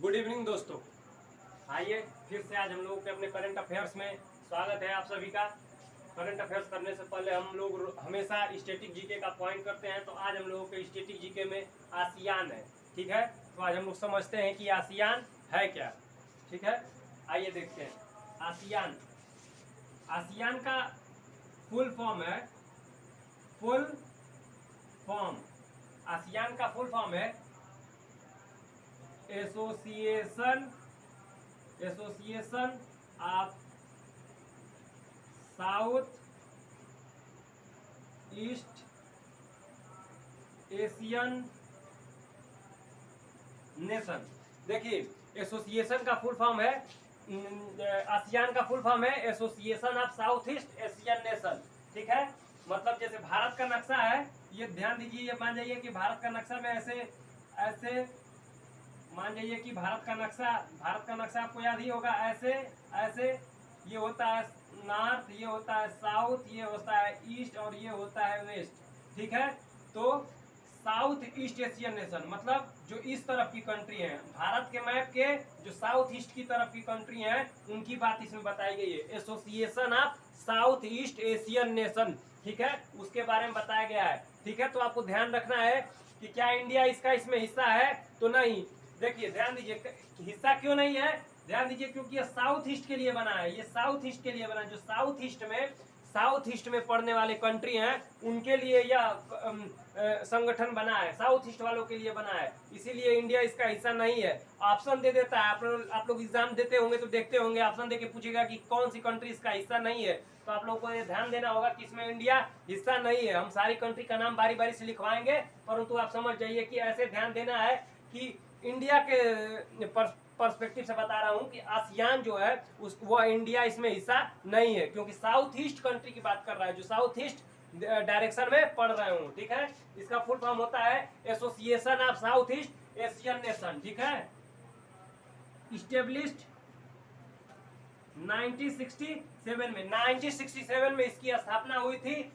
Good evening दोस्तों। आइए फिर से आज हम लोगों के अपने करंट अफेयर्स में स्वागत है आप सभी का। करंट अफेयर्स करने से पहले हम लोग हमेशा स्टैटिक जीके का पॉइंट करते हैं, तो आज हम लोगों के स्टैटिक जीके में आसियान है। ठीक है, तो आज हम लोग समझते हैं कि आसियान है क्या। ठीक है, आइए देखते हैं आसियान। आसियान का फुल फॉर्म है आसियान का फुल फॉर्म है association of south east Asian nation. देखिए, एसोसिएशन का फुल फॉर्म है आसियान का फुल फॉर्म है association of south east Asian nation. ठीक है, मतलब जैसे भारत का नक्शा है, ये ध्यान दीजिए, ये मान जाइए कि भारत का नक्शा में ऐसे ऐसे मान जाइए कि भारत का नक्शा आपको याद ही होगा। ऐसे ऐसे ये होता है नॉर्थ, ये होता है साउथ, ये होता है ईस्ट और ये होता है वेस्ट। ठीक है, तो साउथ ईस्ट एशियन नेशन मतलब जो इस तरफ की कंट्री है, भारत के मैप के जो साउथ ईस्ट की तरफ की कंट्री है, उनकी बात इसमें बताई गई है। Association of south east Asian nation, ठीक है, उसके बारे में बताया गया है। ठीक है, तो आपको ध्यान रखना है कि क्या इंडिया इसका इसमें हिस्सा है, तो नहीं। देखिए ध्यान दीजिए, हिस्सा क्यों नहीं है, ध्यान दीजिए, क्योंकि ये साउथ ईस्ट के लिए बना है। ये साउथ ईस्ट के लिए बना है, जो साउथ ईस्ट में पड़ने वाले कंट्री हैं, उनके लिए यह संगठन बना है, साउथ ईस्ट वालों के लिए बना है, इसीलिए इंडिया इसका हिस्सा नहीं है। ऑप्शन दे देता है, आप लोग एग्जाम देते होंगे तो देखते होंगे, ऑप्शन देके पूछेगा कि कौन सी कंट्री इसका हिस्सा नहीं है, तो आप लोगों को ये ध्यान देना होगा कि इसमें इंडिया हिस्सा नहीं है। हम सारी कंट्री का नाम बारी बारी से लिखवाएंगे, परंतु आप समझ जाइए कि ऐसे ध्यान देना है कि इंडिया के पर्सपेक्टिव से बता रहा हूं कि आसियान जो है वो इंडिया इसमें हिस्सा नहीं है, क्योंकि साउथ ईस्ट कंट्री की बात कर रहा है, जो साउथ ईस्ट डायरेक्शन में पढ़ रहे हूँ। ठीक है, इसका फुल फॉर्म होता है association of south east Asian nation. ठीक है, इस्टेब्लिश्ड 1967 में इसकी स्थापना हुई थी।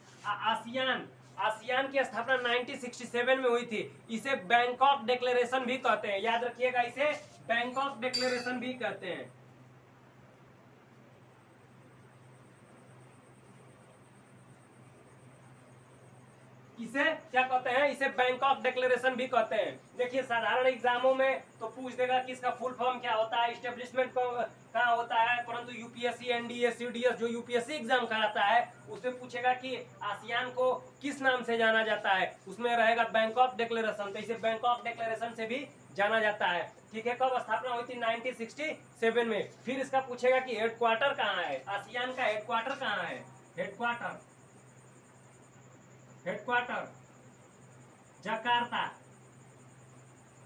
आसियान की स्थापना 1967 में हुई थी। इसे बैंकॉक डिक्लेरेशन भी कहते हैं, याद रखिएगा, इसे बैंकॉक डिक्लेरेशन भी कहते हैं। इसे क्या कहते हैं, इसे बैंकॉक डिक्लेरेशन भी कहते हैं। देखिए, साधारण एग्जामों में तो पूछ देगा कि इसका फुल फॉर्म क्या होता है, इस्टेब्लिशमेंट कहाँ होता है, परंतु यूपीएससी एनडीए सीडीएस जो यूपीएससी एग्जाम कराता है, उसमें पूछेगा कि आसियान को किस नाम से जाना जाता है, उसमें रहेगा बैंकॉक डिक्लेरेशन, तो इसे बैंकॉक डिक्लेरेशन से भी जाना जाता है। ठीक है, कब स्थापना हुई थी, 1967 में। फिर इसका पूछेगा कि हेडक्वार्टर कहाँ है, आसियान का हेडक्वार्टर कहाँ है, हेडक्वार्टर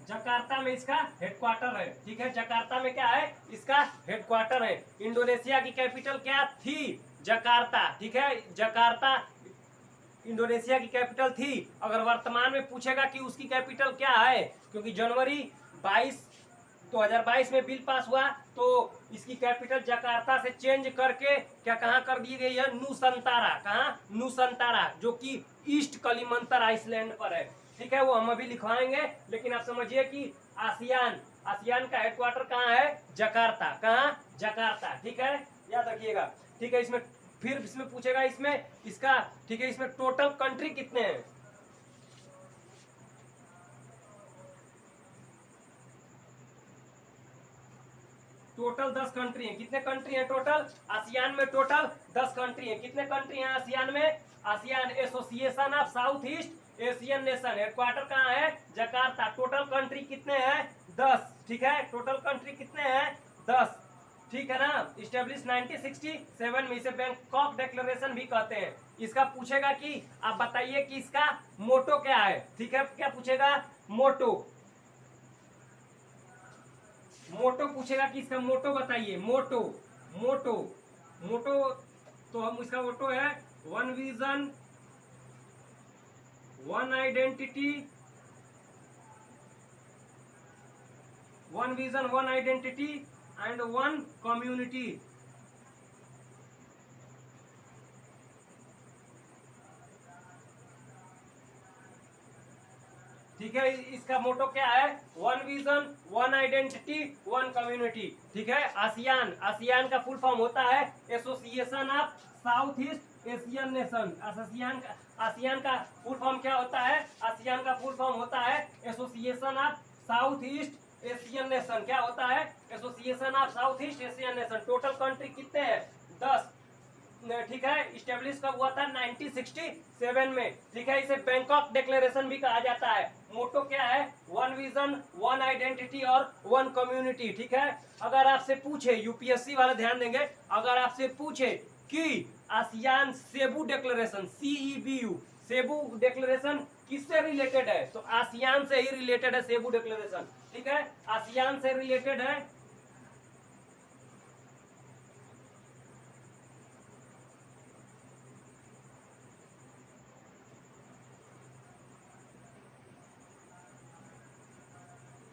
जकार्ता में इसका हेडक्वार्टर है। ठीक है, जकार्ता में क्या है, इसका हेडक्वार्टर है। इंडोनेशिया की कैपिटल क्या थी, जकार्ता। ठीक है, जकार्ता इंडोनेशिया की कैपिटल थी। अगर वर्तमान में पूछेगा कि उसकी कैपिटल क्या है, क्योंकि जनवरी 2022 में बिल पास हुआ, तो इसकी कैपिटल जकार्ता से चेंज करके क्या कहाँ कर दी गई है, नुसंतारा। कहाँ, नुसंतारा, जो कि ईस्ट कलिमंतर आइसलैंड पर है। ठीक है, वो हम अभी लिखवाएंगे, लेकिन आप समझिए कि आसियान का हेडक्वार्टर कहाँ है, जकार्ता। कहाँ, जकार्ता। ठीक है, याद रखिएगा। ठीक है, फिर इसमें पूछेगा इसका ठीक है, इसमें टोटल कंट्री कितने हैं, टोटल 10 कंट्री हैं। कितने कंट्री हैं टोटल, आसियान में टोटल 10 कंट्री हैं। कितने कंट्री हैं आसियान में, ASEAN association of south east Asian nation, headquarter कहाँ है, जकार्ता। टोटल कंट्री कितने हैं, 10। ठीक है, टोटल कंट्री कितने हैं, 10। ठीक है ना, इस्टेब्लिश 1967 में, इसे बैंकॉक डिक्लेरेशन भी कहते हैं। इसका पूछेगा कि आप बताइए कि इसका मोटो क्या है। ठीक है, क्या पूछेगा, मोटो पूछेगा कि इसका मोटो बताइए, मोटो तो हम इसका मोटो है one vision one identity and one community. ठीक है। इसका मोटो क्या है? One vision, one identity, one community. ठीक है। आसियान, आसियान का फुल फॉर्म होता है association of south east Asian nation. ASEAN का फुल फॉर्म क्या होता है? आसियान का फुल फॉर्म होता है association of south east Asian nation. क्या होता है? Association of south east Asian nation. Total country कितने हैं? 10। ठीक है। स्टेब्लिश कब हुआ था? 1967 में। ठीक है। इसे बैंकॉक डिक्लेरेशन भी कहा जाता है। मोटो क्या है? वन विजन, वन आइडेंटिटी और वन कम्युनिटी। ठीक है। अगर आपसे पूछे, यूपीएससी वाला ध्यान देंगे, अगर आपसे पूछे कि ASEAN Cebu declaration, CEBU, Cebu declaration किससे रिलेटेड है, तो आसियान से ही रिलेटेड है सेबू डिक्लेरेशन। ठीक है। आसियान से रिलेटेड है।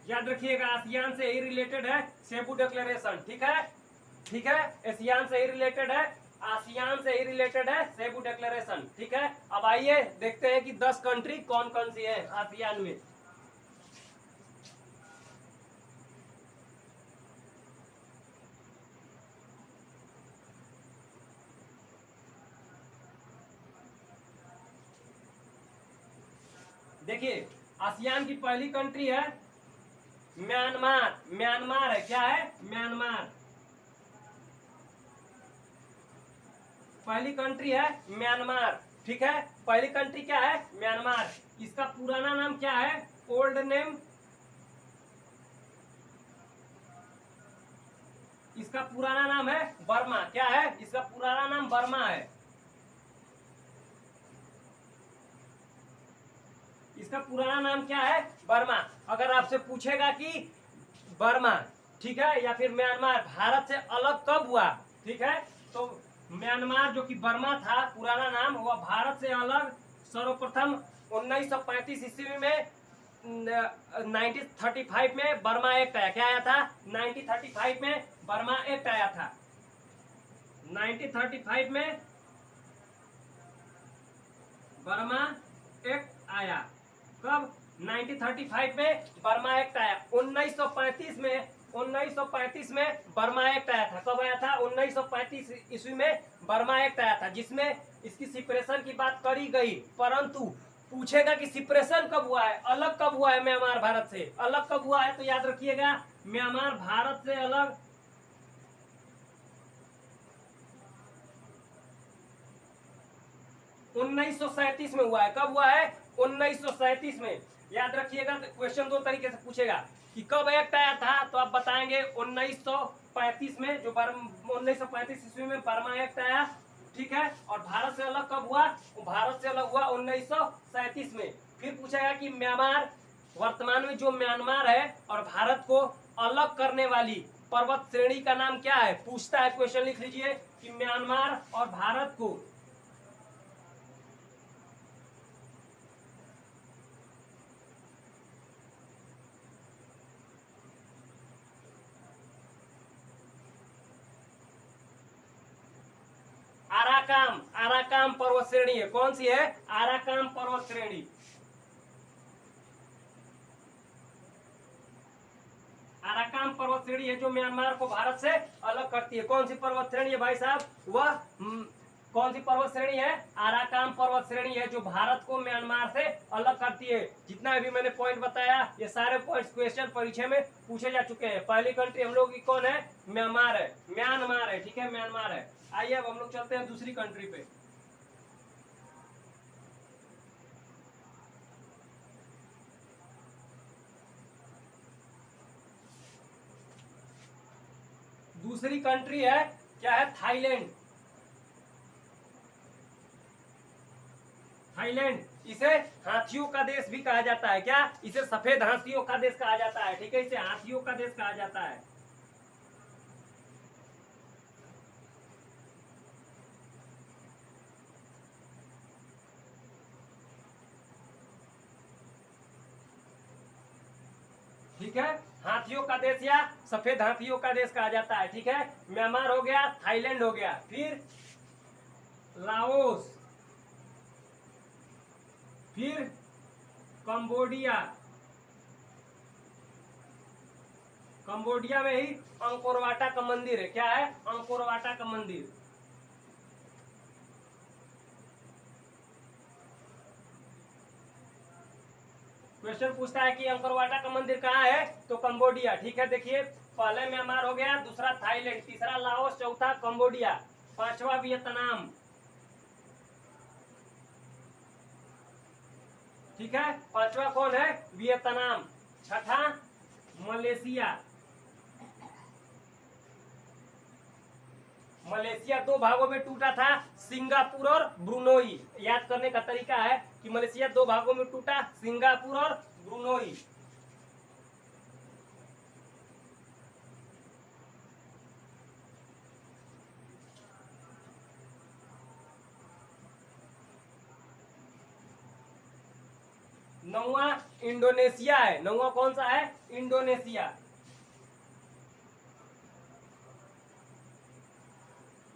याद रखिएगा, आसियान से ही रिलेटेड है सेबू डिक्लेरेशन। ठीक है। ठीक है। आसियान से ही रिलेटेड है, आसियान से ही रिलेटेड है सेबू डिक्लेरेशन। ठीक है। अब आइए देखते हैं कि 10 कंट्री कौन कौन सी है आसियान में। देखिए, आसियान की पहली कंट्री है म्यांमार। म्यांमार है, क्या है? म्यांमार। पहली कंट्री है म्यांमार। ठीक है। पहली कंट्री क्या है? म्यांमार। इसका पुराना नाम क्या है? ओल्ड नेम, इसका पुराना नाम है बर्मा। क्या है? इसका पुराना नाम बर्मा है। इसका पुराना नाम क्या है? बर्मा। अगर आपसे पूछेगा कि बर्मा, ठीक है, या फिर म्यांमार भारत से अलग कब हुआ, ठीक है, तो म्यांमार जो कि बर्मा था पुराना नाम, वह भारत से अलग सर्वप्रथम 1935 ईस्वी में 1935 में बर्मा एक्ट आया। क्या आया था? 1935 में बर्मा एक्ट आया था। 1935 में बर्मा एक्ट आया। कब? 1935 में बर्मा एक्ट आया। 1935 में बर्मा एक्ट आया था। कब आया था? 1935 ईस्वी में बर्मा एक्ट आया था, जिसमें इसकी सिपरेशन की बात करी गई। परंतु पूछेगा कि सिपरेशन कब हुआ है, अलग कब हुआ है म्यांमार भारत से, अलग कब हुआ है, तो याद रखिएगा म्यांमार भारत से अलग 1937 में हुआ है। कब हुआ है? 1937 में। याद रखिएगा, क्वेश्चन दो तरीके से पूछेगा कि कब एक्ट आया था, तो आप बताएंगे 1935 में, जो 1935 ईस्वी में बर्मा एक्ट आया। ठीक है। और भारत से अलग कब हुआ? भारत से अलग हुआ 1937 में। फिर पूछेगा कि म्यांमार, वर्तमान में जो म्यांमार है और भारत को अलग करने वाली पर्वत श्रेणी का नाम क्या है, पूछता है। क्वेश्चन लिख लीजिए कि म्यांमार और भारत को आराकाम, आराकाम पर्वत श्रेणी है। कौन सी है? आराकाम पर्वत श्रेणी। आराकाम पर्वत श्रेणी है जो म्यांमार को भारत से अलग करती है। कौन सी पर्वत श्रेणी है भाई साहब? वह कौन सी पर्वत श्रेणी है? आराकाम पर्वत श्रेणी है, जो भारत को म्यांमार से अलग करती है। जितना भी मैंने पॉइंट बताया, ये सारे पॉइंट्स क्वेश्चन परीक्षा में पूछे जा चुके हैं। पहली कंट्री हम लोग की कौन है? म्यांमार है। म्यांमार है। ठीक है, म्यांमार है। आइए अब हम लोग चलते हैं दूसरी कंट्री पे। दूसरी कंट्री है, क्या है? थाईलैंड। थाईलैंड, इसे हाथियों का देश भी कहा जाता है। क्या? इसे सफेद हाथियों का देश कहा जाता है। ठीक है, इसे हाथियों का देश कहा जाता है। ठीक है, हाथियों का देश या सफेद हाथियों का देश कहा जाता है। ठीक है, म्यांमार हो गया, थाईलैंड हो गया, फिर लाओस, फिर कंबोडिया, कंबोडिया में ही अंकोर वाटा का मंदिर है। क्या है? अंकोर वाटा का मंदिर। क्वेश्चन पूछता है कि अंकोर वाटा का मंदिर कहाँ है, तो कंबोडिया। ठीक है, देखिए पहले म्यांमार हो गया, दूसरा थाईलैंड, तीसरा लाओस, चौथा कंबोडिया, पांचवा वियतनाम। ठीक है, पांचवा कौन है? वियतनाम। छठा मलेशिया। मलेशिया दो भागों में टूटा था, सिंगापुर और ब्रुनोई। याद करने का तरीका है कि मलेशिया दो भागों में टूटा, सिंगापुर और ब्रुनोई। नौवा इंडोनेशिया है। नौवा कौन सा है? इंडोनेशिया।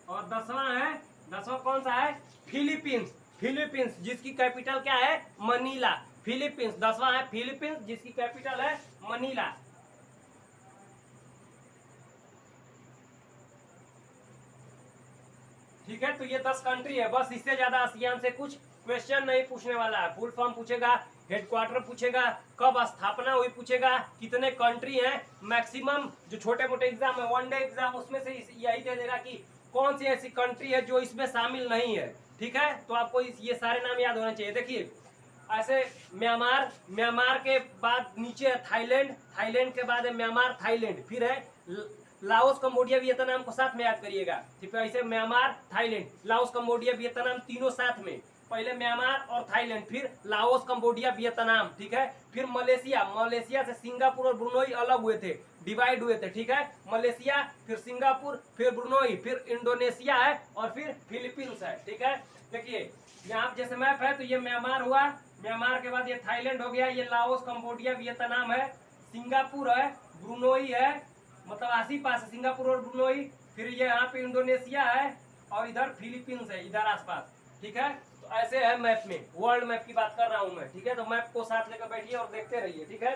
और दसवां कौन सा है? फिलीपींस। फिलीपींस जिसकी कैपिटल क्या है? मनीला। फिलीपींस 10वां है, फिलीपींस जिसकी कैपिटल है मनीला। ठीक है, तो ये 10 कंट्री है, बस इससे ज्यादा आसियान से कुछ क्वेश्चन नहीं पूछने वाला है। फुल फॉर्म पूछेगा, हेडक्वार्टर पूछेगा, कब स्थापना हुई पूछेगा, कितने कंट्री हैं, मैक्सिमम जो छोटे मोटे एग्जाम है, वनडे एग्जाम, उसमें से यही दे देगा कि कौन सी ऐसी कंट्री है जो इसमें शामिल नहीं है। ठीक है, तो आपको ये सारे नाम याद होने चाहिए। देखिए ऐसे म्यांमार के बाद नीचे है थाईलैंड, थाईलैंड के बाद है म्यांमार, थाईलैंड, फिर है लाओस, कंबोडिया, वियतनाम को साथ में याद करिएगा। ठीक है, ऐसे Myanmar, Thailand, Laos, Cambodia, Vietnam तीनों साथ में। पहले म्यांमार और थाईलैंड, फिर लाओस, कंबोडिया, वियतनाम। ठीक है, फिर मलेशिया। मलेशिया से सिंगापुर और ब्रुनोई अलग हुए थे, डिवाइड हुए थे। ठीक है, मलेशिया, फिर सिंगापुर, फिर ब्रुनोई, फिर इंडोनेशिया है, और फिर फिलीपींस है। ठीक है, देखिए यहाँ जैसे मैप है, तो ये म्यांमार हुआ, म्यांमार के बाद ये थाईलैंड हो गया, ये लाओस, कंबोडिया, वियतनाम है, सिंगापुर है, ब्रुनोई है, मतलब आसी पास है सिंगापुर और ब्रुनोई, फिर ये यहाँ पे इंडोनेशिया है, और इधर फिलीपींस है, इधर आसपास। ठीक है, तो ऐसे है मैप में, वर्ल्ड मैप की बात कर रहा हूँ मैं। ठीक है, तो मैप को साथ लेकर बैठिए और देखते रहिए। ठीक है,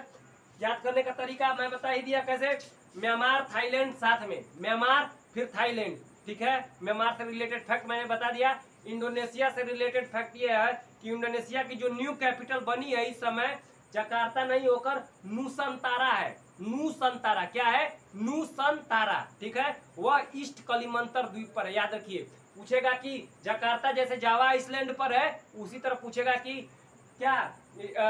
याद करने का तरीका मैं बता ही दिया कैसे। म्यांमार, थाईलैंड साथ में, म्यांमार फिर थाईलैंड। ठीक है, म्यांमार से रिलेटेड फैक्ट मैंने बता दिया। इंडोनेशिया से रिलेटेड फैक्ट ये है कि इंडोनेशिया की जो न्यू कैपिटल बनी है इस समय, जकार्ता नहीं होकर नूसंतारा है। नूसंतारा क्या है? नूसंतारा। ठीक है, वह ईस्ट कलिमंतर द्वीप पर है, याद रखिए। पूछेगा कि जकार्ता जैसे जावा आइसलैंड पर है, उसी तरह पूछेगा कि क्या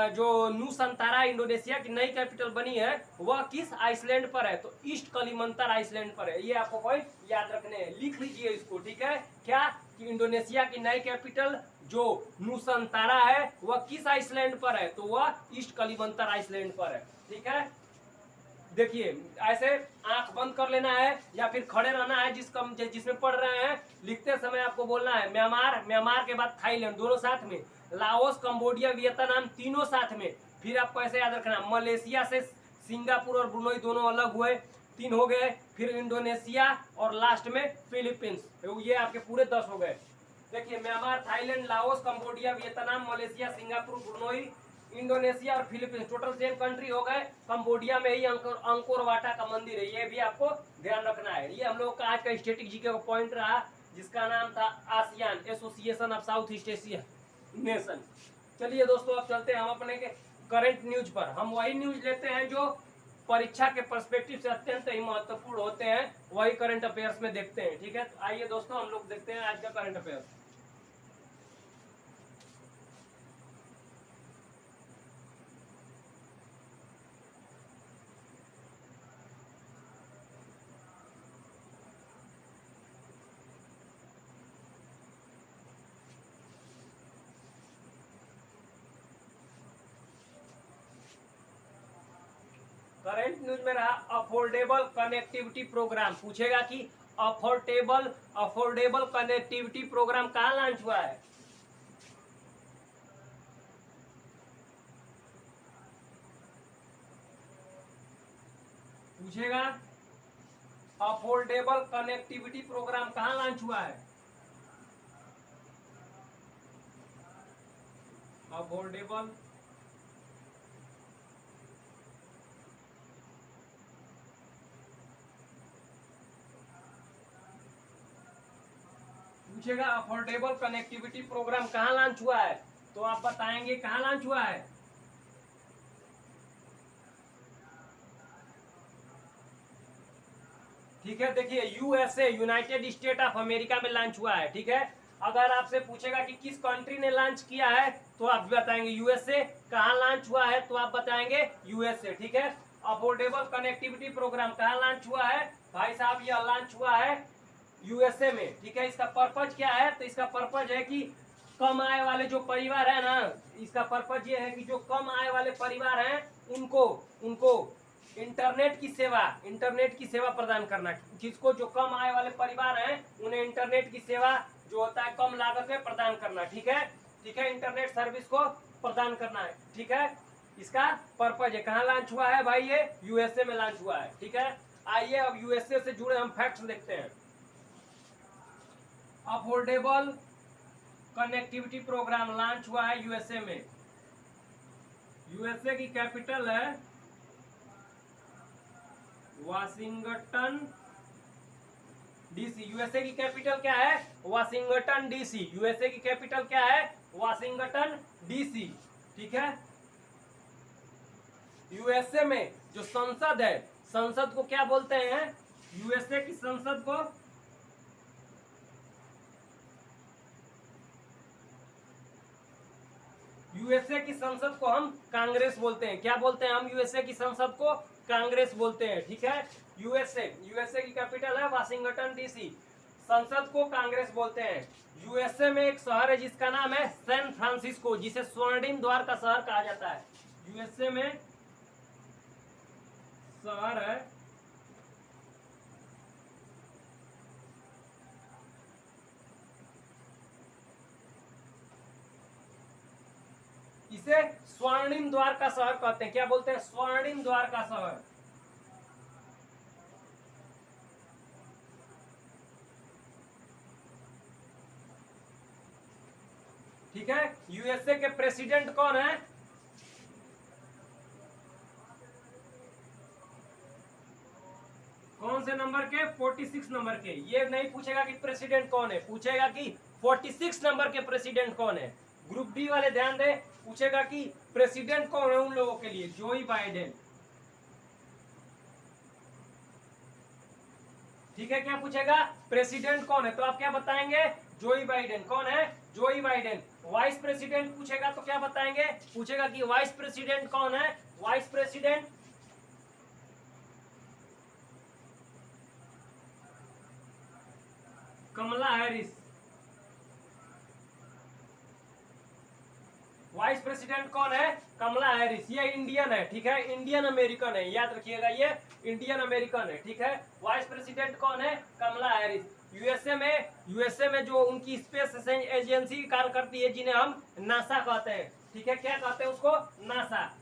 जो नूसंतारा इंडोनेशिया की नई कैपिटल बनी है वह किस आइसलैंड पर है, तो ईस्ट कलिमंतर आइसलैंड पर है। ये आपको पॉइंट याद रखने हैं, लिख लीजिए इसको। ठीक है, क्या कि इंडोनेशिया की नई कैपिटल जो नूसंतारा है वह किस आइसलैंड पर है, तो वह ईस्ट कलिमंतर आइसलैंड पर है। ठीक है, देखिए ऐसे आंख बंद कर लेना है या फिर खड़े रहना है, जिसमें पढ़ रहे हैं लिखते समय आपको बोलना है म्यांमार, म्यांमार के बाद थाईलैंड दोनों साथ में, लाओस, कंबोडिया, वियतनाम तीनों साथ में। फिर आपको ऐसे याद रखना, मलेशिया से सिंगापुर और ब्रुनोई दोनों अलग हुए, 3 हो गए, फिर इंडोनेशिया और लास्ट में फिलीपींस। ये आपके पूरे 10 हो गए। देखिए Myanmar, Thailand, Laos, Cambodia, Vietnam, Malaysia, Singapore, Brunei, Indonesia और फिलीपींस, टोटल 10 कंट्री हो गए। कंबोडिया में ही अंकोर वाटा का मंदिर है, ये भी आपको ध्यान रखना है। ये हम लोग का आज का स्टैटिक जीके का पॉइंट रहा, जिसका नाम था ASEAN, association of south east Asia nation. चलिए दोस्तों, अब चलते हैं हम अपने के करंट न्यूज पर। हम वही न्यूज लेते हैं जो परीक्षा के पर्सपेक्टिव से अत्यंत ही महत्वपूर्ण होते हैं, वही करंट अफेयर्स में देखते हैं। ठीक है, तो आइए दोस्तों हम लोग देखते हैं आज का करंट अफेयर्स। करंट न्यूज में रहा अफोर्डेबल कनेक्टिविटी प्रोग्राम। पूछेगा कि अफोर्डेबल कनेक्टिविटी प्रोग्राम कहाँ लॉन्च हुआ है। पूछेगा अफोर्डेबल कनेक्टिविटी प्रोग्राम कहाँ लॉन्च हुआ है। अफोर्डेबल पूछेगा अफोर्डेबल कनेक्टिविटी प्रोग्राम कहाँ लॉन्च हुआ है, तो आप बताएंगे कहाँ लॉन्च हुआ है। ठीक है, देखिए USA, United state of America में लॉन्च हुआ है। ठीक है, अगर आपसे पूछेगा कि किस कंट्री ने लॉन्च किया है तो आप बताएंगे यूएसए। कहाँ लॉन्च हुआ है तो आप बताएंगे यूएसए। ठीक है, अफोर्डेबल कनेक्टिविटी प्रोग्राम कहाँ लॉन्च हुआ है भाई साहब, यह लॉन्च हुआ है यूएसए में। ठीक है, इसका पर्पज क्या है, तो इसका पर्पज है कि कम आय वाले जो परिवार है ना, इसका पर्पज ये है कि जो कम आय वाले परिवार हैं उनको उनको इंटरनेट की सेवा प्रदान करना। जिसको जो कम आय वाले परिवार हैं उन्हें इंटरनेट की सेवा जो होता है कम लागत में प्रदान करना। ठीक है, ठीक है, इंटरनेट सर्विस को प्रदान करना है। ठीक है, इसका पर्पज है। कहाँ लॉन्च हुआ है भाई, ये यूएसए में लॉन्च हुआ है। ठीक है, आइए अब यूएसए से जुड़े हम फैक्ट्स देखते हैं। अफोर्डेबल कनेक्टिविटी प्रोग्राम लॉन्च हुआ है यूएसए में। यूएसए की कैपिटल है वाशिंगटन डीसी। यूएसए की कैपिटल क्या है, वाशिंगटन डीसी। यूएसए की कैपिटल क्या है, वाशिंगटन डीसी। ठीक है, यूएसए में जो संसद है, संसद को क्या बोलते हैं, यूएसए की संसद को यूएसए की संसद को हम कांग्रेस बोलते हैं। क्या बोलते हैं हम, यूएसए की संसद को कांग्रेस बोलते हैं। ठीक है, यूएसए की कैपिटल है वाशिंगटन डीसी, संसद को कांग्रेस बोलते हैं। यूएसए में एक शहर है जिसका नाम है सैन फ्रांसिस्को, जिसे स्वर्णिम द्वार का शहर कहा जाता है। यूएसए में शहर है इसे स्वर्णिम द्वार का शहर कहते हैं। क्या बोलते हैं, स्वर्णिम द्वार का शहर। ठीक है, यूएसए के प्रेसिडेंट कौन है, कौन से नंबर के, 46 नंबर के। ये नहीं पूछेगा कि प्रेसिडेंट कौन है, पूछेगा कि 46 नंबर के प्रेसिडेंट कौन है। ग्रुप डी वाले ध्यान दें, पूछेगा कि प्रेसिडेंट कौन है उन लोगों के लिए, जोई बाइडेन। ठीक है, क्या पूछेगा, प्रेसिडेंट कौन है, तो आप क्या बताएंगे, जोई बाइडेन। कौन है, जोई बाइडेन। वाइस प्रेसिडेंट पूछेगा तो क्या बताएंगे, पूछेगा कि वाइस प्रेसिडेंट कौन है, vice president Kamala Harris. Vice president कौन है, कमला हैरिस। ये इंडियन है। ठीक है, इंडियन अमेरिकन है, याद रखिएगा, ये इंडियन अमेरिकन है। ठीक है, वाइस प्रेसिडेंट कौन है, कमला हैरिस। यूएसए में जो उनकी स्पेस एजेंसी कार्य करती है, जिन्हें हम नासा कहते हैं। ठीक है, क्या कहते हैं उसको, नासा।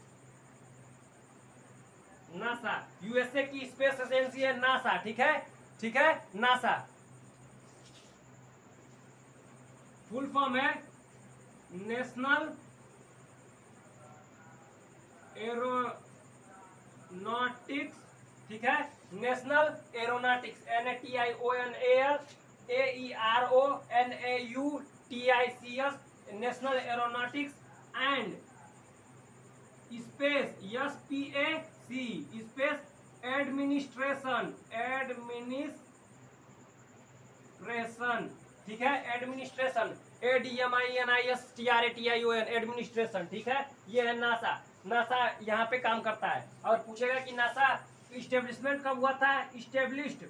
नासा यूएसए की स्पेस एजेंसी है, नासा। ठीक है, ठीक है, नासा फुल फॉर्म है नेशनल एरोनॉटिक्स। ठीक है, national aeronautics, NATIONALAERONAUTICS, national aeronautics and space, SPAC, space administration. ठीक है, एडमिनिस्ट्रेशन, ADMINISTRATION, एडमिनिस्ट्रेशन। ठीक है, ये है नासा। नासा यहाँ पे काम करता है। और पूछेगा कि नासा इस्टेब्लिशमेंट कब हुआ था, इस्टेब्लिश्ड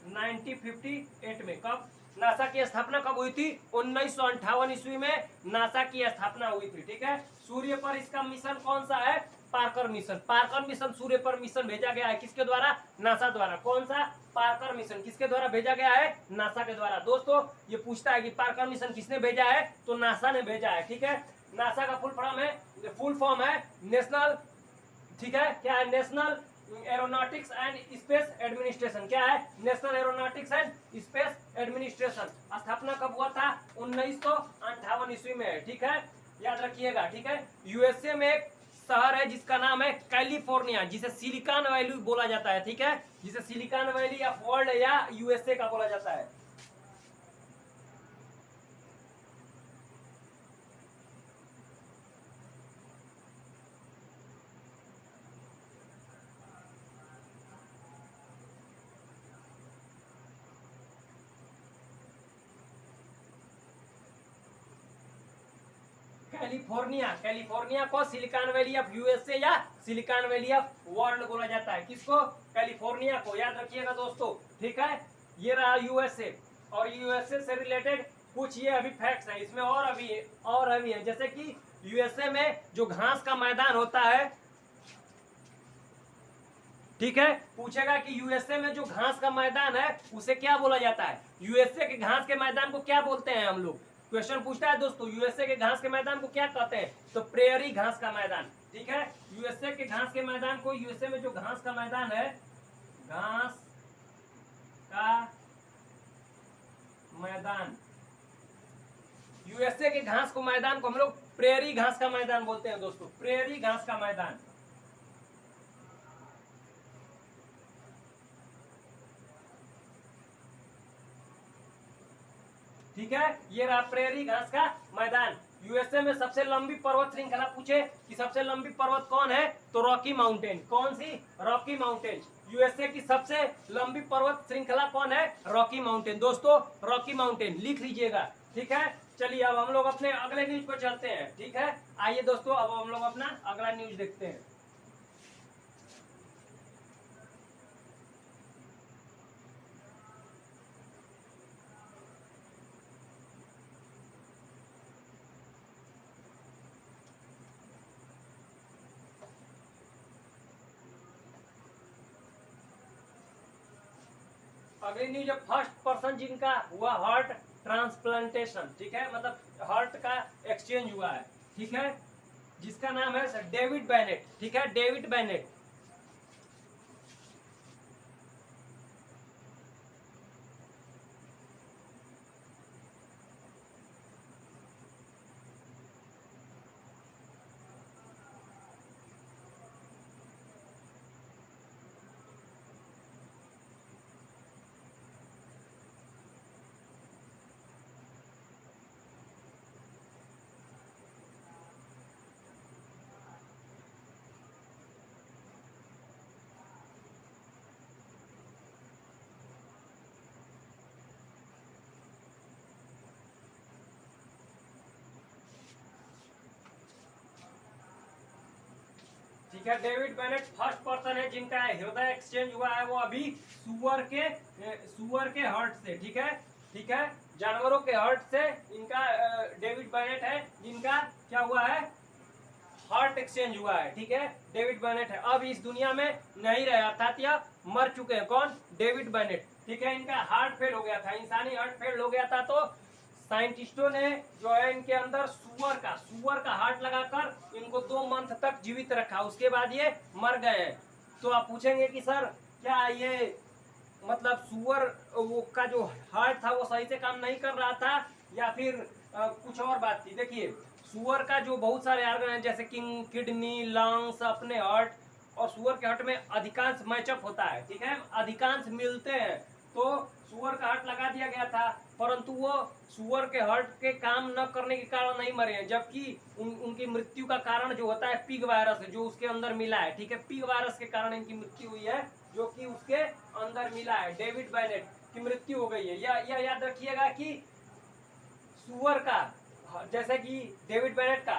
1958 में। कब नासा की स्थापना कब हुई थी, 1958 ईस्वी में नासा की स्थापना हुई थी। ठीक है, सूर्य पर इसका मिशन कौन सा है, पार्कर मिशन। पार्कर मिशन सूर्य पर मिशन भेजा गया है, किसके द्वारा, नासा द्वारा। कौन सा, पार्कर मिशन, किसके द्वारा भेजा गया है, नासा के द्वारा। दोस्तों ये पूछता है कि पार्कर मिशन किसने भेजा है, तो नासा ने भेजा है। ठीक है, नासा का फुल फॉर्म है नेशनल, ठीक है, क्या है, national aeronautics and space administration. क्या है, national aeronautics and space administration. स्थापना कब हुआ था, 1958 ईस्वी में है। ठीक है, याद रखिएगा। ठीक है, यूएसए में एक शहर है जिसका नाम है कैलिफोर्निया, जिसे सिलिकॉन वैली बोला जाता है। ठीक है, जिसे सिलिकॉन वैली या वर्ल्ड या यूएसए का बोला जाता है। कैलिफोर्निया, कैलिफोर्निया को सिलिकॉन वैली ऑफ यूएसए या सिलिकॉन वैली ऑफ वर्ल्ड बोला जाता है। किसको? कैलिफोर्निया को, याद रखिएगा दोस्तों, ठीक है। ये रहा यूएसए, और यूएसए से रिलेटेड कुछ ये अभी फैक्ट्स हैं इसमें, और अभी है, जैसे कि यूएसए में जो घास का मैदान होता है, ठीक है, पूछेगा कि यूएसए में जो घास का मैदान है उसे क्या बोला जाता है? यूएसए के घास के मैदान को क्या बोलते हैं हम लोग? क्वेश्चन पूछता है दोस्तों, यूएसए के घास के मैदान को क्या कहते हैं? तो प्रेयरी घास का मैदान, ठीक है। यूएसए के घास के मैदान को, यूएसए में जो घास का मैदान है, घास का मैदान, यूएसए के घास को मैदान को हम लोग प्रेयरी घास का मैदान बोलते हैं दोस्तों, प्रेयरी घास का मैदान। ठीक है, ये रहा प्रेयरी घास का मैदान। यूएसए में सबसे लंबी पर्वत श्रृंखला पूछे कि सबसे लंबी पर्वत कौन है, तो रॉकी माउंटेन। कौन सी? Rocky mountain. यूएसए की सबसे लंबी पर्वत श्रृंखला कौन है? Rocky mountain. दोस्तों रॉकी माउंटेन लिख लीजिएगा, ठीक है। चलिए अब हम लोग अपने अगले न्यूज पर चलते हैं, ठीक है। आइए दोस्तों अब हम लोग अपना अगला न्यूज देखते हैं। अगली न्यूज है, फर्स्ट पर्सन जिनका हुआ हार्ट ट्रांसप्लांटेशन, ठीक है, मतलब हार्ट का एक्सचेंज हुआ है, ठीक है, जिसका नाम है डेविड बेनेट, ठीक है, डेविड बेनेट। ठीक है, डेविड बेनेट फर्स्ट पर्सन है जिनका हृदय एक्सचेंज हुआ है, वो अभी सुअर के हार्ट से, ठीक है, ठीक है, जानवरों के हार्ट से इनका डेविड बेनेट है जिनका क्या हुआ है, हार्ट एक्सचेंज हुआ है, ठीक है, डेविड बेनेट है। अब इस दुनिया में नहीं रहे, अर्थात यह मर चुके हैं। कौन? डेविड बेनेट, ठीक है। इनका हार्ट फेल हो गया था, इंसानी हार्ट फेल हो गया था, तो साइंटिस्टों ने जो है इनके अंदर सुअर का हार्ट लगाकर इनको 2 मंथ तक जीवित रखा, उसके बाद ये मर गए। तो आप पूछेंगे कि सर क्या ये मतलब सुअर वो का जो हार्ट था वो सही से काम नहीं कर रहा था या फिर कुछ और बात थी? देखिए, सुअर का जो बहुत सारे ऑर्गन हैं जैसे किडनी, लंग्स, अपने हार्ट, और सुअर के हार्ट में अधिकांश मैचअप होता है, ठीक है, अधिकांश मिलते हैं। तो सुअर का हार्ट लगा दिया गया था, परंतु वो सुअर के हार्ट के काम न करने के कारण नहीं मरे हैं, जबकि उनकी मृत्यु का कारण जो होता है पिग वायरस है, जो उसके अंदर मिला है, ठीक है, पिग वायरस के कारण इनकी मृत्यु हुई है, जो कि उसके अंदर मिला है। डेविड बेनेट की मृत्यु हो गई है। यह याद रखिएगा कि सुअर का, जैसे कि डेविड बेनेट का,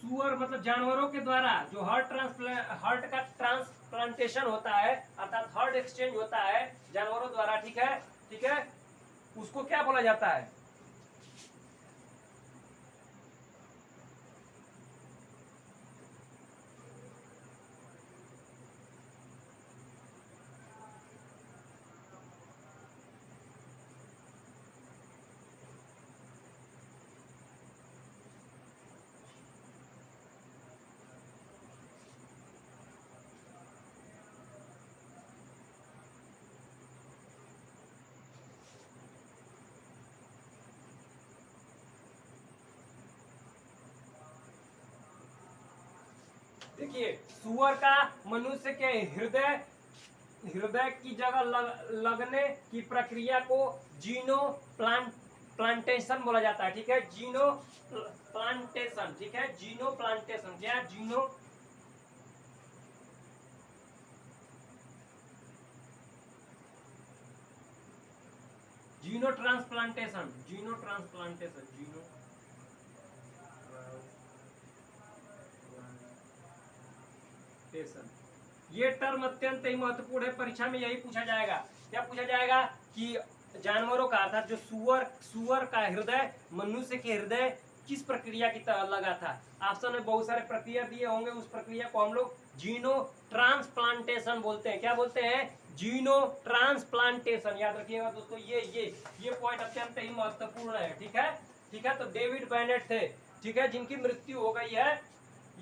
सुअर मतलब जानवरों के द्वारा जो हार्ट का ट्रांसप्लांटेशन होता है, अर्थात हार्ट एक्सचेंज होता है जानवरों द्वारा, ठीक है, ठीक है, उसको क्या बोला जाता है? देखिए, सुअर का मनुष्य के हृदय की जगह लगने की प्रक्रिया को जीनो प्लांटेशन बोला जाता है, ठीक है, जीनो प्लांटेशन, ठीक है, जीनो प्लांटेशन। क्या? जीनो ट्रांसप्लांटेशन, जीनो ट्रांसप्लांटेशन, जीनो ट्रांसप्लांटेशन। ये टर्म अत्यंत ही महत्वपूर्ण है, परीक्षा में यही पूछा जाएगा। क्या पूछा जाएगा कि जानवरों का अर्थात जो सुअर का हृदय मनुष्य के हृदय किस प्रक्रिया की तरह लगा था। ऑप्शन में बहुत सारे प्रक्रिया दिए होंगे, उस प्रक्रिया को हम लोग जीनो ट्रांसप्लांटेशन बोलते हैं। क्या बोलते हैं? जीनो ट्रांसप्लांटेशन। याद रखिएगा दोस्तों, ये पॉइंट अत्यंत ही महत्वपूर्ण है। ठीक है, ठीक है। तो डेविड बेनेट थे, ठीक है, जिनकी मृत्यु हो गई है।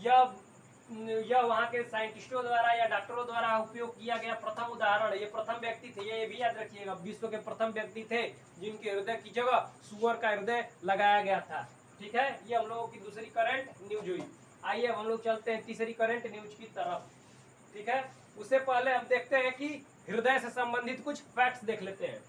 यह वहाँ के साइंटिस्टों द्वारा या डॉक्टरों द्वारा उपयोग किया गया प्रथम उदाहरण। ये प्रथम व्यक्ति थे, ये भी याद रखिएगा, विश्व के प्रथम व्यक्ति थे जिनके हृदय की जगह सुअर का हृदय लगाया गया था। ठीक है, ये हम लोगों की दूसरी करंट न्यूज हुई। आइए अब हम लोग चलते हैं तीसरी करंट न्यूज की तरफ। ठीक है, उससे पहले हम देखते हैं कि हृदय से संबंधित कुछ फैक्ट्स देख लेते हैं।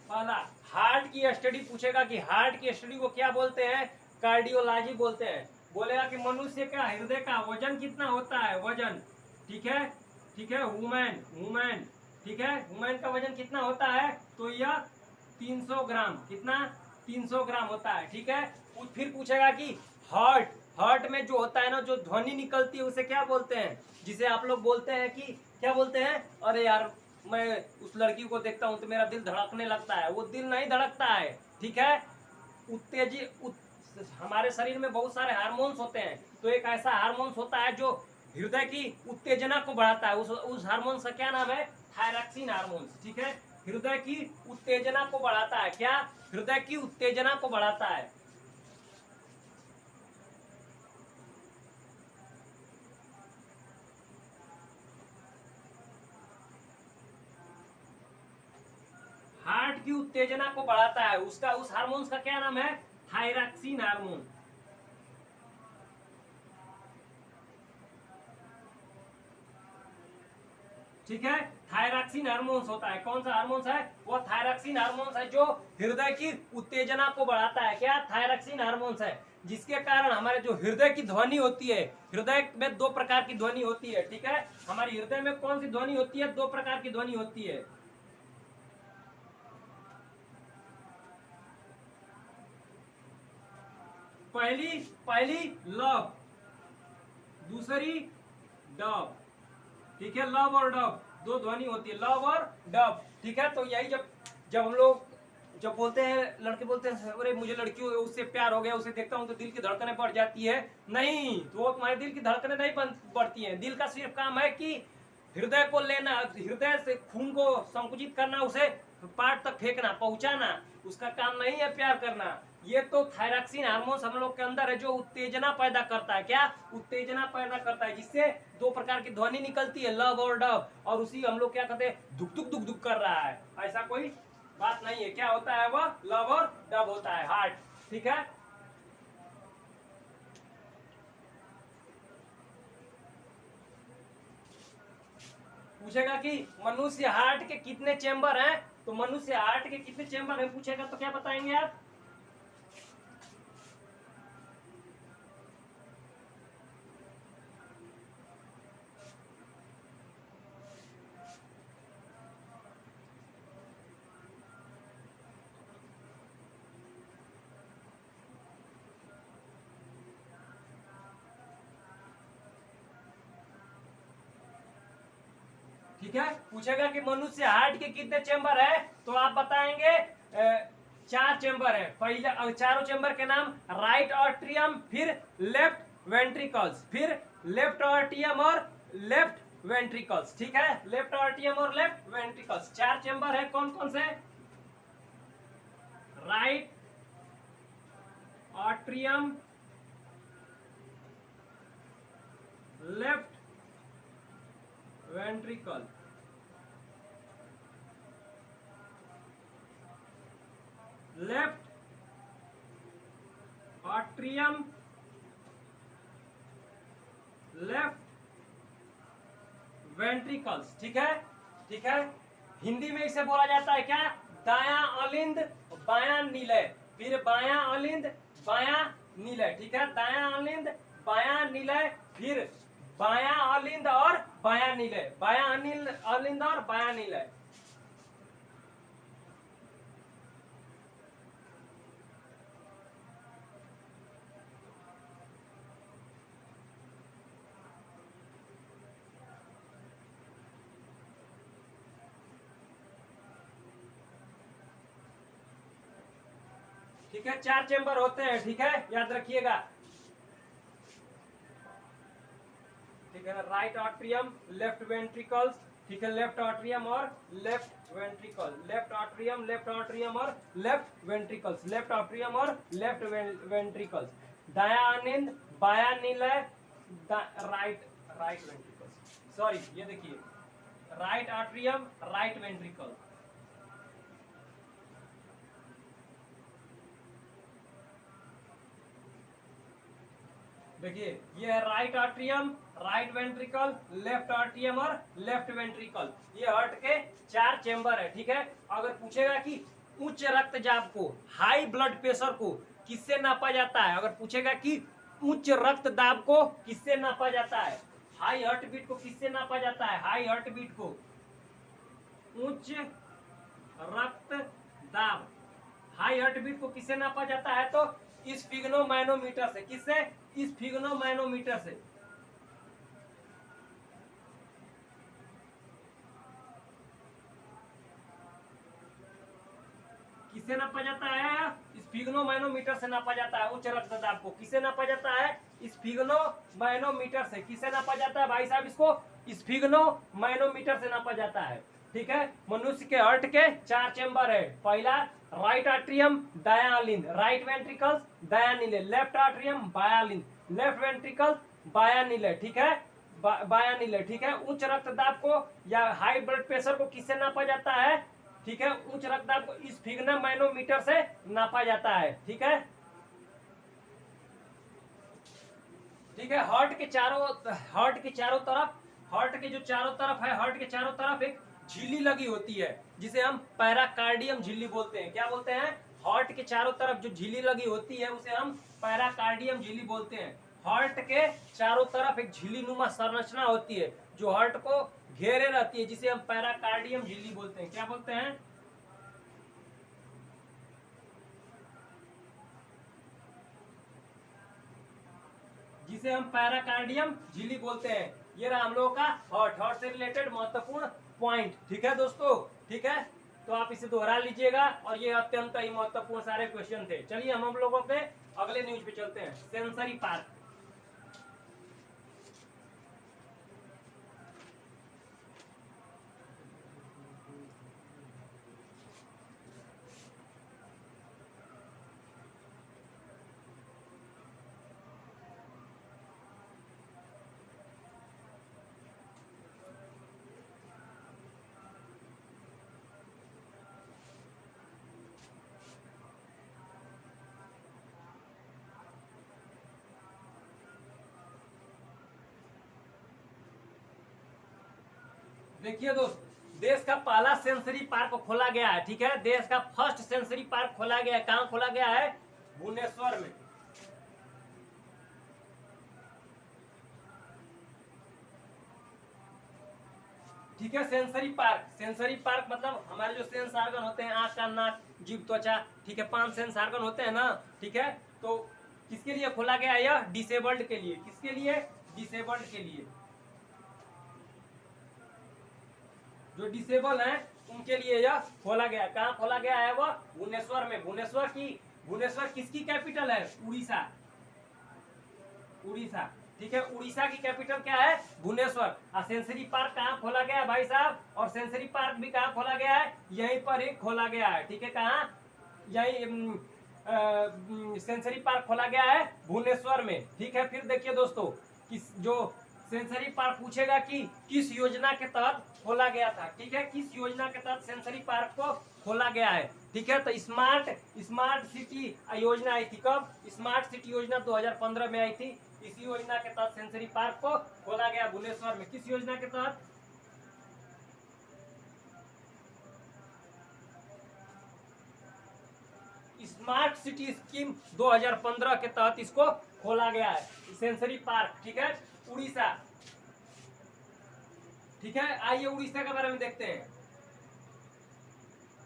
पहला, हार्ट की स्टडी पूछेगा कि हार्ट की स्टडी को क्या बोलते हैं? कार्डियोलॉजी बोलते हैं। बोलेगा कि मनुष्य का हृदय का वजन कितना होता है? वजन, ठीक है, ठीक है। वुमेन, ठीक है, वुमेन का वजन कितना होता है? तो यह 300 ग्राम, कितना? 300 ग्राम होता है। ठीक है, फिर पूछेगा कि हार्ट में जो होता है ना, जो ध्वनि निकलती है, उसे क्या बोलते हैं? जिसे आप लोग बोलते हैं कि क्या बोलते हैं? अरे यार, मैं उस लड़की को देखता हूं तो मेरा दिल धड़कने लगता है। वो दिल नहीं धड़कता है, ठीक है। हमारे शरीर में बहुत सारे हार्मोन्स होते हैं, तो एक ऐसा हार्मोन्स होता है जो हृदय की उत्तेजना को बढ़ाता है। उस हार्मोन्स का क्या नाम है? Thyroxine hormones. ठीक है, हृदय की उत्तेजना को बढ़ाता है। क्या? हृदय की उत्तेजना को बढ़ाता है। हार्ट की उत्तेजना को बढ़ाता है, उसका उस हार्मोन्स का क्या नाम है? Thyroxine hormone. ठीक है, थायरॉक्सिन हार्मोन्स होता है। कौन सा हार्मोन्स है? वो थायरॉक्सिन हार्मोन्स है जो हृदय की उत्तेजना को बढ़ाता है। क्या? थायरॉक्सिन हार्मोन्स है, जिसके कारण हमारे जो हृदय की ध्वनि होती है, हृदय में दो प्रकार की ध्वनि होती है। ठीक है, हमारी हृदय में कौन सी ध्वनि होती है? दो प्रकार की ध्वनि होती है। पहली लव, दूसरी डब। ठीक है, लव और डब दो ध्वनि होती है, लव और डब। ठीक है, तो यही जब हम लोग जब बोलते हैं, लड़के बोलते हैं अरे मुझे लड़की उससे प्यार हो गया, उसे देखता हूँ तो दिल की धड़कनें बढ़ जाती है। नहीं, तो वो तुम्हारे दिल की धड़कनें नहीं बढ़ती हैं। दिल का सिर्फ काम है कि हृदय को लेना, हृदय से खून को संकुचित करना, उसे पार्ट तक फेंकना, पहुंचाना। उसका काम नहीं है प्यार करना। ये तो थायरॉक्सिन हार्मोन्स हम लोग के अंदर है जो उत्तेजना पैदा करता है। क्या? उत्तेजना पैदा करता है, जिससे दो प्रकार की ध्वनि निकलती है, लव और डब। और उसी हम लोग क्या कहते हैं? दुख दुख दुख दुख कर रहा है, ऐसा कोई बात नहीं है। क्या होता है? वह लव और डब होता है, हार्ट। ठीक है, पूछेगा कि मनुष्य हार्ट के कितने चेंबर हैं? तो मनुष्य हार्ट के कितने चेंबर हैं पूछेगा तो क्या बताएंगे आप? ठीक है, पूछेगा कि मनुष्य हार्ट के कितने चेंबर है? तो आप बताएंगे 4 चेंबर है। पहले चारों चेंबर के नाम राइट ऑट्रियम, फिर लेफ्ट वेंट्रिकल्स, फिर लेफ्ट ऑट्रियम और लेफ्ट वेंट्रिकल्स। ठीक है, लेफ्ट ऑट्रियम और लेफ्ट वेंट्रिकल्स 4 चेंबर है। कौन कौन से? Right atrium, left ventricle, left atrium ventricles. ठीक है, ठीक है। हिंदी में इसे बोला जाता है क्या? दायां अलिंद बायां निलय, फिर बायां अलिंद बायां निलय। ठीक है, दायां अलिंद बायां निलय, फिर बायां अलिंद और बायां निलय, बायां अलिंद और बायां निलय। ठीक है, 4 चेंबर होते हैं। ठीक है, याद रखिएगा। ठीक है, राइट आर्ट्रियम, लेफ्ट वेंट्रिकल्स। ठीक है, लेफ्ट आर्ट्रियम और left ventricle, left atrium, left atrium और लेफ्ट वेंट्रिकल्स, लेफ्ट आर्ट्रियम और लेफ्ट वेंट्रिकल्स। दायां अनिंद बायां निलय, राइट राइट वेंट्रिकल्स, सॉरी ये देखिए, राइट आर्ट्रियम राइट वेंट्रिकल। देखिए ये है right atrium, right ventricle, left atrium और लेफ्ट वेंट्रिकल। ये हार्ट के 4 चेंबर है। ठीक है, अगर पूछेगा कि उच्च रक्तचाप को, हाई ब्लड प्रेशर को किससे नापा जाता है, अगर पूछेगा कि उच्च रक्तदाब को किससे नापा जाता है, हाई हार्ट बीट को किससे नापा जाता है, हाई हार्ट बीट को, उच्च रक्तदाब, हाई हार्ट बीट को किससे नापा जाता है, तो इस स्फिग्नोमैनोमीटर से। किससे? इस स्फिग्नोमैनोमीटर से। किससे नापा जाता है? स्फिग्नोमैनोमीटर से नापा जाता है उच्च रक्तदाब को। किससे नापा जाता है? स्फिग्नोमैनोमीटर से। किससे नापा जाता है भाई साहब? इसको स्फिग्नोमैनोमीटर से नापा जाता है। ठीक है, मनुष्य के हार्ट के 4 चेंबर है। पहला राइट आर्ट्रियम दायां अलिंद, राइट वेंट्रिकल्स दायां निलय, लेफ्ट आर्ट्रियम बायां अलिंद, लेफ्ट वेंट्रिकल बायां निलय। ठीक है, बायां निलय। ठीक है, उच्च रक्तदाब को या हाई ब्लड प्रेशर को किससे नापा जाता है? ठीक है, उच्च रक्तदाब को स्फिग्नोमैनोमीटर से नापा जाता है। ठीक है, ठीक है। हार्ट के चारों तरफ, हार्ट के जो चारों तरफ है, हार्ट के चारों तरफ एक झिल्ली लगी होती है जिसे हम पैराकार्डियम झिल्ली बोलते हैं। क्या बोलते हैं? हार्ट के चारों तरफ जो झिल्ली लगी होती है उसे हम पैराकार्डियम झिल्ली बोलते हैं। हार्ट के चारों तरफ एक झिल्ली नुमा संरचना होती है जो हार्ट को घेरे रहती है, जिसे हम पैराकार्डियम झिल्ली बोलते हैं। क्या बोलते हैं? जिसे हम पैराकार्डियम झिल्ली बोलते हैं। ये रहा हम लोगों का हार्ट से रिलेटेड महत्वपूर्ण पॉइंट। ठीक है दोस्तों, ठीक है, तो आप इसे दोहरा लीजिएगा और ये अत्यंत ही महत्वपूर्ण सारे क्वेश्चन थे। चलिए हम लोगों के अगले न्यूज पे चलते हैं, सेंसरी पार्क। देखिए दोस्त, देश का पहला सेंसरी पार्क खोला गया है। ठीक है, देश का फर्स्ट सेंसरी पार्क खोला गया है। कहाँ खोला गया है? भुवनेश्वर में। ठीक है, सेंसरी पार्क मतलब हमारे जो सेंस ऑर्गन होते हैं, आंख कान नाक जीभ त्वचा, ठीक है, 5 सेंस ऑर्गन होते हैं ना। ठीक है, तो किसके लिए खोला गया? यह डिसेबल्ड के लिए। किसके लिए? डिसेबल्ड के लिए। जो डिसेबल हैं उनके लिए यह खोला गया। कहाँ खोला गया है? वह भुवनेश्वर में। भुवनेश्वर किसकी कैपिटल है? उड़ीसा। उड़ीसा, ठीक है, उड़ीसा की कैपिटल क्या है? भुवनेश्वर। और सेंसरी पार्क कहाँ खोला गया है भाई साहब? और सेंसरी पार्क भी कहाँ खोला गया है? यहीं पर ही खोला गया है। ठीक है, कहाँ? यही सेंसरी पार्क खोला गया है भुवनेश्वर में। ठीक है, फिर देखिए दोस्तों, जो सेंसरी पार्क पूछेगा कि किस योजना के तहत खोला गया था। ठीक है, किस योजना के तहत सेंसरी पार्क को खोला गया है? ठीक है, तो स्मार्ट सिटी योजना आई थी। कब? स्मार्ट सिटी योजना 2015 में आई थी। इसी योजना के तहत सेंसरी पार्क को खोला गया भुवनेश्वर में। किस योजना के तहत? स्मार्ट सिटी स्कीम 2015 के तहत इसको खोला गया है, सेंसरी पार्क। ठीक है, उड़ीसा। ठीक है, आइए उड़ीसा के बारे में देखते हैं।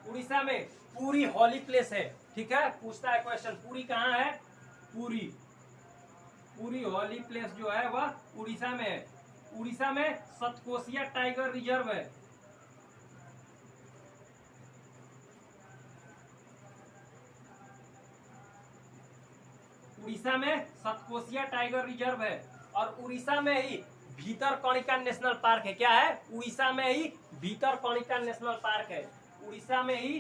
उड़ीसा में पुरी हॉली प्लेस है। ठीक है, पूछता है क्वेश्चन, पुरी कहाँ है? पुरी, पुरी हॉली प्लेस जो है वह उड़ीसा में है। उड़ीसा में सतकोसिया टाइगर रिजर्व है। उड़ीसा में सतकोसिया टाइगर रिजर्व है। और उड़ीसा में ही भीतरकनिका नेशनल पार्क है। क्या है? उड़ीसा में ही भीतरकनिका नेशनल पार्क है। उड़ीसा में ही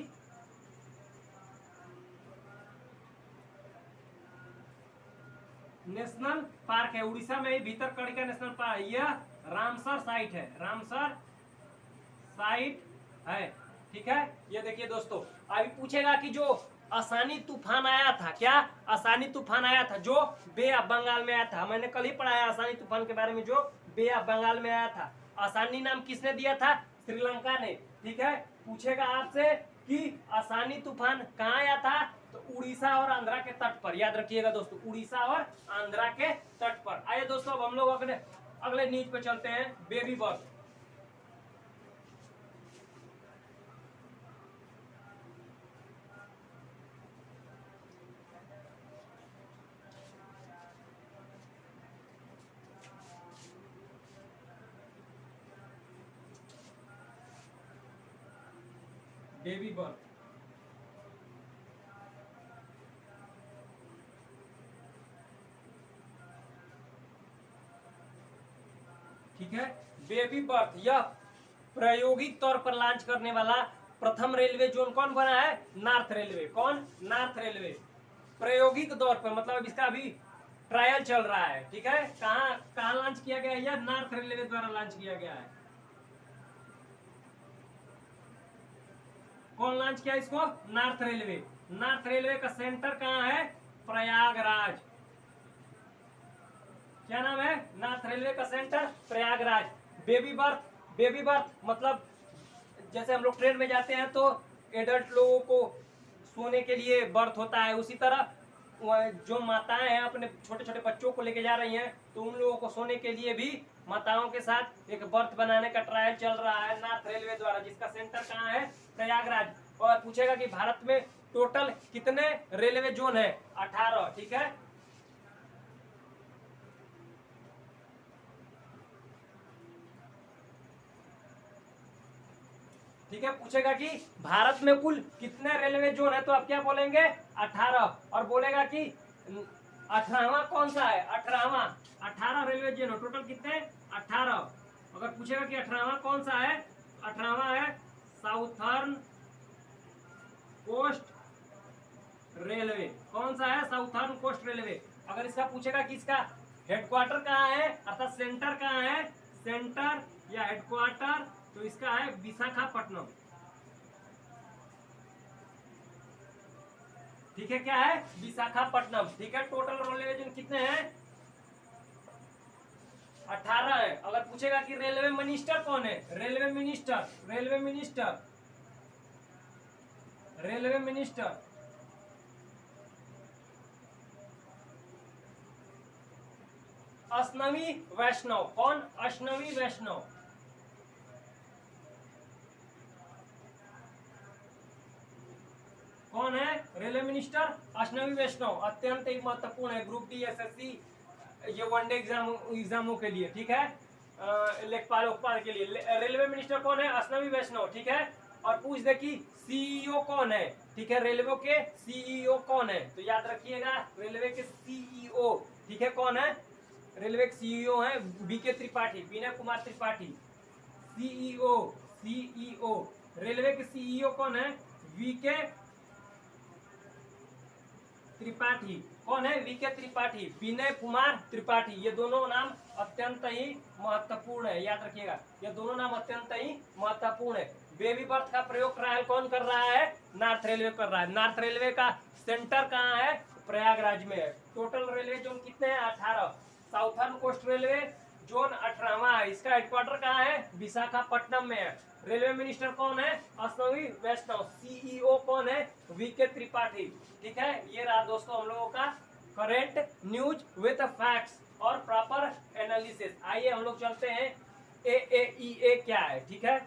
नेशनल पार्क है। उड़ीसा में ही भीतरकनिका नेशनल पार्क। यह रामसर साइट है, रामसर साइट है। ठीक है, ये देखिए दोस्तों, अभी पूछेगा कि जो आसानी तूफान आया था, क्या आसानी तूफान आया था जो बे ऑफ बंगाल में आया था, मैंने कल ही पढ़ाया आसानी तूफान के बारे में, जो बे ऑफ बंगाल में आया था। आसानी नाम किसने दिया था? श्रीलंका ने। ठीक है, पूछेगा आपसे कि आसानी तूफान कहाँ आया था, तो उड़ीसा और आंध्रा के तट पर। याद रखिएगा दोस्तों, उड़ीसा और आंध्रा के तट पर। आइए दोस्तों, अब हम लोग अगले न्यूज पे चलते हैं। Baby birth. बेबी बर्थ, ठीक है, बेबी बर्थ यह प्रायोगिक तौर पर लॉन्च करने वाला प्रथम रेलवे जोन कौन बना है? North railway. कौन? North railway. प्रायोगिक तौर पर मतलब इसका अभी ट्रायल चल रहा है। ठीक है, कहाँ कहाँ लॉन्च किया गया है? यह नॉर्थ रेलवे द्वारा लॉन्च किया गया है। कौन लॉन्च किया इसको? North railway. नॉर्थ रेलवे का सेंटर कहाँ है? प्रयागराज। क्या नाम है? नॉर्थ रेलवे का centre Prayagraj. Baby birth, baby birth मतलब जैसे हम लोग ट्रेन में जाते हैं तो एडल्ट लोगों को सोने के लिए बर्थ होता है, उसी तरह जो माताएं हैं अपने छोटे छोटे बच्चों को लेके जा रही हैं, तो उन लोगों को सोने के लिए भी माताओं के साथ एक बर्थ बनाने का ट्रायल चल रहा है नॉर्थ रेलवे द्वारा, जिसका सेंटर कहाँ है? प्रयागराज। और पूछेगा कि भारत में टोटल कितने रेलवे जोन है? 18। ठीक है, ठीक है, पूछेगा कि भारत में कुल कितने रेलवे जोन है, तो आप क्या बोलेंगे? 18। और बोलेगा कि 18वां कौन सा है? 18वां। 18 रेलवे जोन है, टोटल कितने? 18। अगर पूछेगा कि 18वां कौन सा है, 18वां है साउथर्न कोस्ट रेलवे। कौन सा है? Southern coast railway. अगर इसका पूछेगा कि इसका हेडक्वार्टर कहाँ है, अर्थात सेंटर कहाँ है, सेंटर या हेडक्वार्टर, तो इसका है विशाखापट्टनम। ठीक है, क्या है? विशाखापट्टनम। ठीक है, टोटल रेलवे जोन कितने हैं? 18 है। अगर पूछेगा कि रेलवे मिनिस्टर कौन है, railway minister, railway minister, railway minister Ashwini Vaishnaw. कौन? अश्नवी वैष्णव। कौन है रेलवे मिनिस्टर? अश्नवी वैष्णव। अत्यंत ही महत्वपूर्ण है ग्रुप डी, एसएससी, ये वनडे एग्जामों के लिए। ठीक है, लेखपाल उपपाल के लिए रेलवे मिनिस्टर कौन है? अश्नवी वैष्णव। ठीक है, और पूछ दे कि सीईओ कौन है। ठीक है, रेलवे के सीईओ कौन है, तो याद रखिएगा रेलवे के सीईओ। ठीक है, कौन है? रेलवे के सीईओ है BK Tripathi, Vinay Kumar Tripathi. CEO, CEO railway के सीईओ कौन है? वीके त्रिपाठी। कौन है? वीके त्रिपाठी, विनय कुमार त्रिपाठी। ये दोनों नाम अत्यंत ही महत्वपूर्ण है, याद रखिएगा, ये दोनों नाम अत्यंत ही महत्वपूर्ण है। बेबी बर्थ का प्रयोग ट्रायल कौन कर रहा है? नॉर्थ रेलवे कर रहा है। नॉर्थ रेलवे का सेंटर कहाँ है? प्रयागराज में है। टोटल रेलवे जोन कितने हैं? 18। साउथर्न कोस्ट रेलवे जोन 18वां है। इसका हेडक्वार्टर कहाँ है? विशाखापट्टनम में है। रेलवे मिनिस्टर कौन है? अश्विनी वैष्णव। सीईओ कौन है? वीके त्रिपाठी। ठीक है, ये रहा दोस्तों हम लोगों का करेंट न्यूज विद फैक्ट्स और प्रॉपर एनालिसिस। आइए हम लोग चलते हैं AAEA क्या है। ठीक है,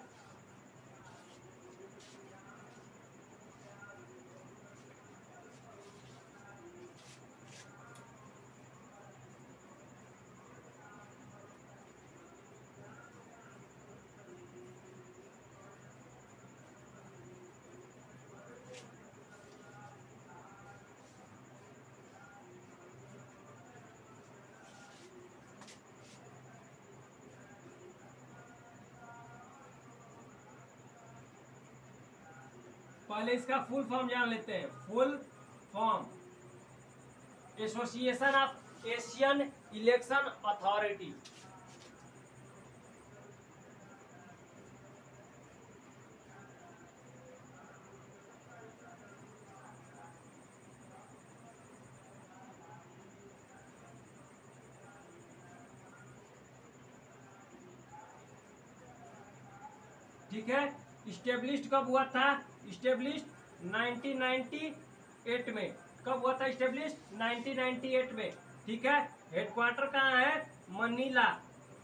पहले इसका फुल फॉर्म जान लेते हैं। Full form association of Asian election authority. ठीक है, स्टेब्लिश्ड कब हुआ था? स्टेब्लिश्ड 1998 में। कब हुआ था स्टेब्लिश्ड? 1998 में। ठीक है, हेडक्वार्टर कहाँ है? मनीला।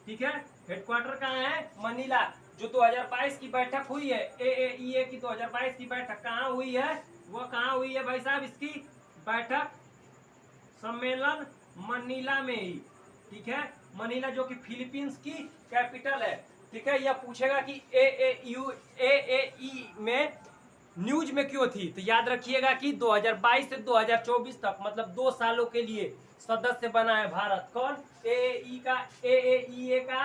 ठीक है, हेडक्वार्टर कहाँ है? मनीला। जो 2022 की बैठक हुई है AAEA की, 2022 की बैठक कहाँ हुई है? वो कहाँ हुई है भाई साहब? इसकी बैठक सम्मेलन मनीला में ही। ठीक है, मनीला जो कि फिलीपींस की कैपिटल है। ठीक है, यह पूछेगा कि AAE में न्यूज में क्यों थी, तो याद रखिएगा कि 2022 से 2024 तक मतलब 2 सालों के लिए सदस्य बना है भारत। कौन? AAEA का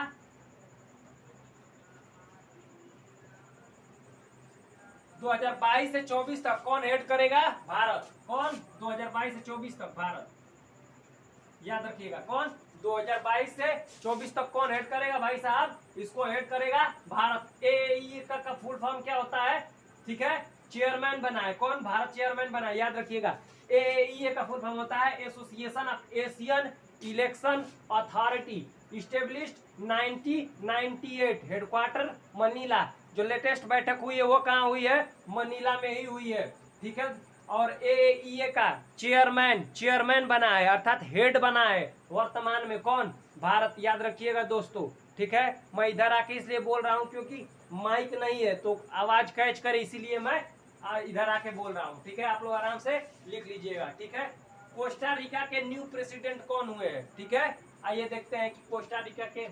2022 से 24 तक कौन हेड करेगा? भारत। कौन? 2022 से 24 तक भारत। याद रखिएगा, कौन? 2022 से 24 तक कौन हेड करेगा भाई साहब? इसको हेड करेगा भारत। AAEA का फुल फॉर्म क्या होता है? ठीक है, चेयरमैन बना है। कौन? भारत चेयरमैन बना है। याद रखिएगा, AAEA का फुल फॉर्म होता है association of Asian election authority. Established 1998। Headquarter Manila. जो लेटेस्ट बैठक हुई है वो कहाँ हुई है? मनीला में ही हुई है। ठीक है, और AAEA का चेयरमैन बना है, अर्थात हेड बना है वर्तमान में। कौन? भारत। याद रखिएगा दोस्तों। ठीक है, मैं इधर आके इसलिए बोल रहा हूँ क्योंकि माइक नहीं है तो आवाज कैच करे, इसीलिए मैं इधर आके बोल रहा हूँ। ठीक है, आप लोग आराम से लिख लीजिएगा। ठीक है, कोस्टा रिका के न्यू प्रेसिडेंट कौन हुए हैं? ठीक है, आइए देखते हैं कि कोस्टा रिका के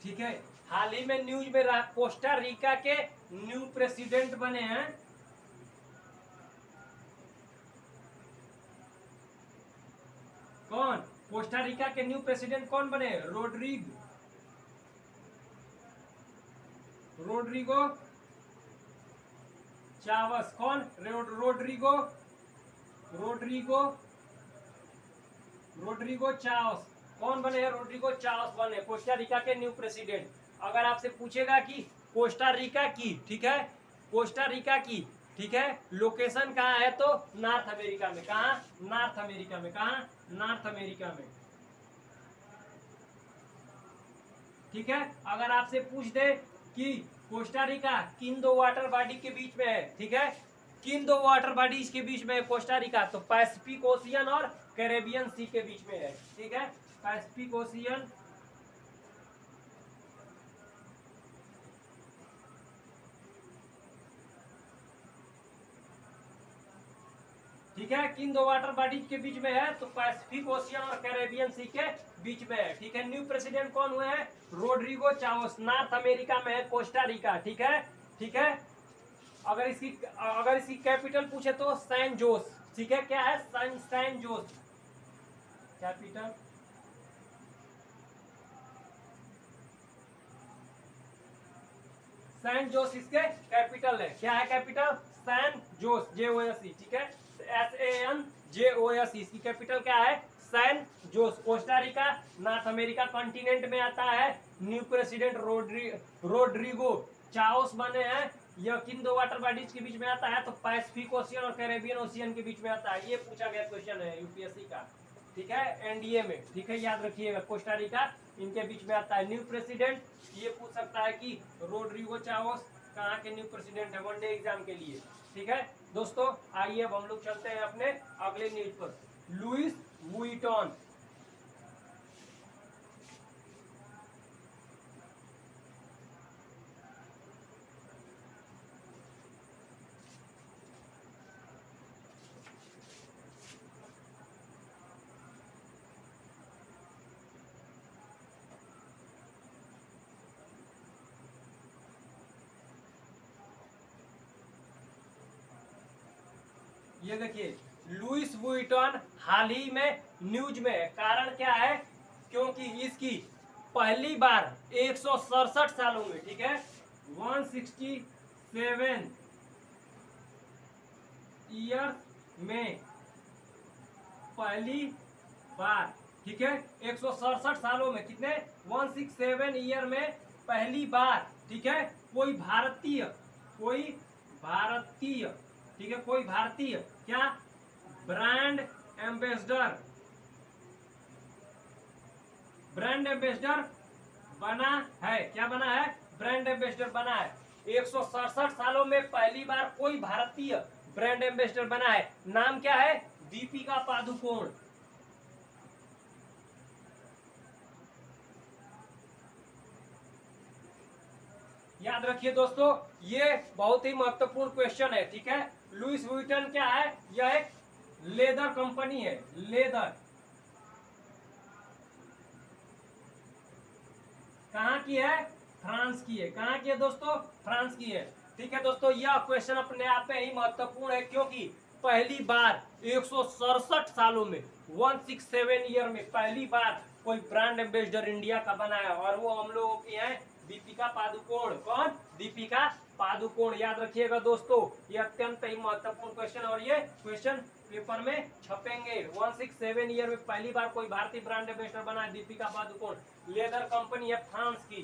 ठीक है, हाल ही में न्यूज में रहा कोस्टा रिका के न्यू प्रेसिडेंट बने हैं। कौन? कोस्टा रिका के न्यू प्रेसिडेंट कौन बने? रोड्रिगो चावस। कौन? रोड्रिगो चावस। कौन बने हैं? रोड्रिगो चावस बने कोस्टा रिका के न्यू प्रेसिडेंट। अगर आपसे पूछेगा कि कोस्टा रिका की, ठीक है, कोस्टा रिका की, ठीक है, लोकेशन कहाँ है, तो नॉर्थ अमेरिका में। कहाँ? नॉर्थ अमेरिका में। कहाँ? नॉर्थ अमेरिका में। ठीक है, अगर आपसे पूछ दे कि कोस्टा रिका किन 2 वाटर बॉडी के बीच में है, ठीक है, किन 2 वाटर बॉडीज के बीच में है कोस्टा रिका, तो पैसिफिक ओशियन और कैरेबियन सी के बीच में है। ठीक है, पैसिफिक ओशियन, ठीक है, किन 2 वाटर बॉडीज के बीच में है, तो पैसिफिक ओशियन और कैरेबियन सी के बीच में है। ठीक है, न्यू प्रेसिडेंट कौन हुए हैं? रोड्रिगो चावस। नॉर्थ अमेरिका में है कोस्टा रिका। ठीक है, ठीक है, अगर इसकी कैपिटल पूछे तो सैन जोस। ठीक है, क्या है? San Jose capital. San Jose इसके कैपिटल है। क्या है कैपिटल? सैन जोस, JOS। ठीक है, SANJOS, इसकी कैपिटल क्या है? San Jose. Costa Rica North America continent में आता है। न्यू प्रेसिडेंट रोड्रिगो चाओस बने हैं। यह किन दो वाटर बॉडीज के बीच में आता है? तो पैसिफिक ओशियन और कैरेबियन ओशियन के बीच में आता है। ये पूछा गया क्वेश्चन है यूपीएससी का, ठीक है, एनडीए में, ठीक है, याद रखिएगा। कोस्टारिका इनके बीच में आता है। न्यू प्रेसिडेंट ये पूछ सकता है कि रोड्रिगो चाओस कहाँ के न्यू प्रेसिडेंट है, वनडे एग्जाम के लिए, ठीक है दोस्तों। आइए अब हम लोग चलते हैं अपने अगले न्यूज पर। लुइस वुइटन, ये देखिए लुइस वुइटन हाल ही में न्यूज में है। कारण क्या है? क्योंकि इसकी पहली बार 167 सालों में, ठीक है, 167 ईयर में पहली बार, ठीक है, 167 सालों में, कितने? 167 ईयर में पहली बार, ठीक है, कोई भारतीय, ठीक है, कोई भारतीय क्या ब्रांड एम्बेसडर बना है। क्या बना है? ब्रांड एम्बेसडर बना है। 167 सालों में पहली बार कोई भारतीय ब्रांड एम्बेसडर बना है। नाम क्या है? दीपिका पादुकोण। याद रखिए दोस्तों, ये बहुत ही महत्वपूर्ण क्वेश्चन है, ठीक है। लुइस वुइटन क्या है? यह एक लेदर कंपनी है। लेदर कहाँ की है? फ्रांस की है। कहाँ की है दोस्तों? फ्रांस की है, ठीक है दोस्तों। यह क्वेश्चन अपने आप में ही महत्वपूर्ण है, क्योंकि पहली बार 167 सालों में, 167 ईयर में पहली बार कोई ब्रांड एम्बेसडर इंडिया का बना है, और वो हम लोगों की है दीपिका पादुकोण। कौन? दीपिका पादुकोण। याद रखिएगा दोस्तों, ये अत्यंत ही महत्वपूर्ण क्वेश्चन, और ये क्वेश्चन पेपर में छपेंगे। 167 ईयर में पहली बार कोई भारतीय ब्रांड एम्बेसडर बना है, दीपिका पादुकोण। लेदर कंपनी है फ्रांस की,